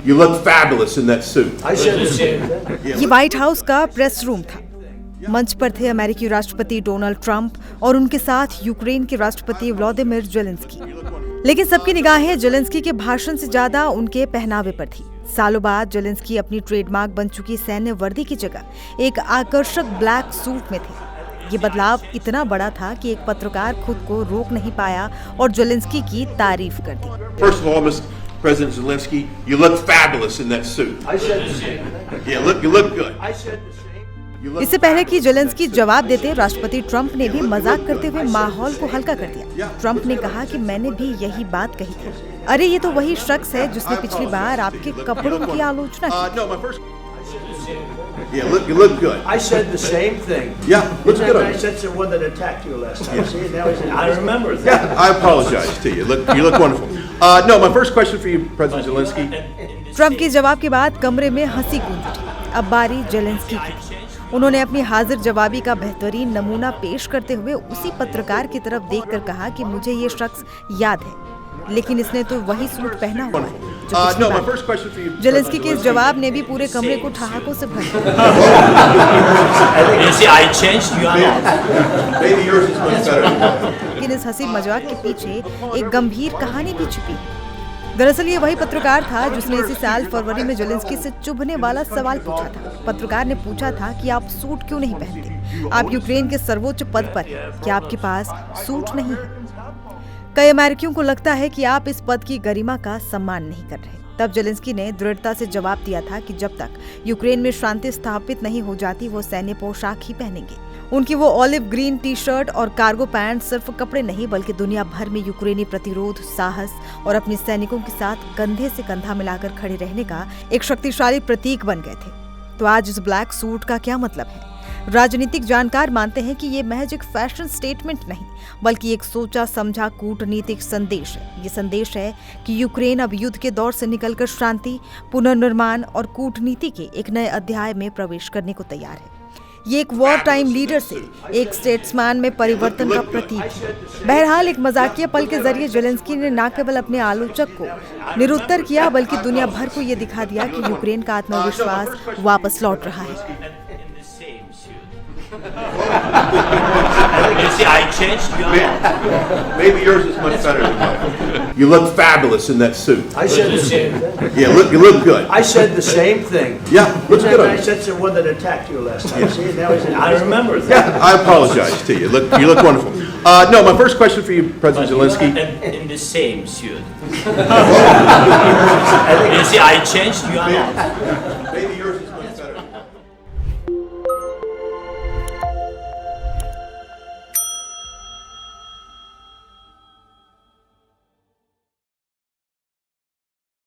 You look fabulous in that suit. I said the same thing. ये white house का press room था। मंच पर थे अमेरिकी राष्ट्रपति डोनाल्ड ट्रंप और उनके साथ यूक्रेन के राष्ट्रपति व्लादिमीर जेलेंस्की। लेकिन सबकी निगाहें जेलेंस्की के भाषण से ज्यादा उनके पहनावे पर थी। सालों बाद जेलेंस्की अपनी ट्रेडमार्क बन चुकी सैन्य वर्दी की जगह एक आकर्षक ब्लैक सूट में थे। ये बदलाव इतना बड़ा था कि एक पत्रकार खुद को रोक नहीं पाया और जेलेंस्की की तारीफ कर दी। First of all, Mr. President Zelensky, you look fabulous in that suit. I said the same thing. Yeah, you look good. I said the same. इससे पहले कि जेलेंस्की जवाब देते, राष्ट्रपति ट्रंप ने भी मजाक करते हुए माहौल को हल्का कर दिया। ट्रंप ने कहा कि मैंने भी यही बात कही थी। अरे ये तो वही शख्स है जिसने पिछली बार आपके कपड़ों की आलोचना की। No, my first. Yeah, you look good. I said the same thing. Yeah, looks good on I you. said the one that attacked you last time. See, now he's I remember that. Yeah, I apologize to you. You look wonderful. No, my first question for you, President Zelensky. Trump के जवाब के बाद कमरे में हंसी गूंज उठी। अब बारी जेलेंस्की की थी। उन्होंने अपनी हाजिर जवाबी का बेहतरीन नमूना पेश करते हुए उसी पत्रकार की तरफ देखकर कहा कि मुझे ये शख्स याद है, लेकिन इसने तो वही सूट पहना हुआ है जो पिछली No, my bar. first question for you. Zelensky के इस जवाब ने भी पूरे कमरे को ठहाकों से भर दिया। You see, I changed. You are not. Maybe yours is much better. लेकिन इस हंसी मजाक के पीछे एक गंभीर कहानी भी छुपी है। दरअसल ये वही पत्रकार था जिसने इसी साल फरवरी में जेलेंस्की से चुभने वाला सवाल पूछा था। पत्रकार ने पूछा था कि आप सूट क्यों नहीं पहनते? आप यूक्रेन के सर्वोच्च पद पर हैं, क्या आपके पास सूट नहीं है? कई अमेरिकियों को लगता है कि आप इस पद की गरिमा का सम्मान नहीं कर रहे। तब जेलेंस्की ने दृढ़ता से जवाब दिया था कि जब तक यूक्रेन में शांति स्थापित नहीं हो जाती वो सैन्य पोशाक ही पहनेंगे। उनकी वो ऑलिव ग्रीन टी शर्ट और कार्गो पैंट सिर्फ कपड़े नहीं बल्कि दुनिया भर में यूक्रेनी प्रतिरोध, साहस और अपने सैनिकों के साथ कंधे से कंधा मिलाकर खड़े रहने का एक शक्तिशाली प्रतीक बन गए थे। तो आज इस ब्लैक सूट का क्या मतलब है? राजनीतिक जानकार मानते हैं कि ये महज एक फैशन स्टेटमेंट नहीं बल्कि एक सोचा समझा कूटनीतिक संदेश है। ये संदेश है कि यूक्रेन अब युद्ध के दौर से निकलकर शांति, पुनर्निर्माण और कूटनीति के एक नए अध्याय में प्रवेश करने को तैयार है। ये एक वॉर टाइम लीडर से एक स्टेट्समैन में परिवर्तन का प्रतीक है। बहरहाल एक मजाकिया पल के जरिए जेलेंस्की ने न केवल अपने आलोचक को निरुत्तर किया बल्कि दुनिया भर को ये दिखा दिया कि यूक्रेन का आत्मविश्वास वापस लौट रहा है। You see, I changed. You are not. Maybe yours is much better than mine. You look fabulous in that suit. I said the same thing. Yeah, you look good. I said the same thing. Yeah, looks good on I you. said the one that attacked you last time. See, now he's I remember that. Yeah, I apologize to you. You look wonderful. No, my first question for you, President Zelensky. In the same suit. You see, I changed. You are not. Maybe yours is much better.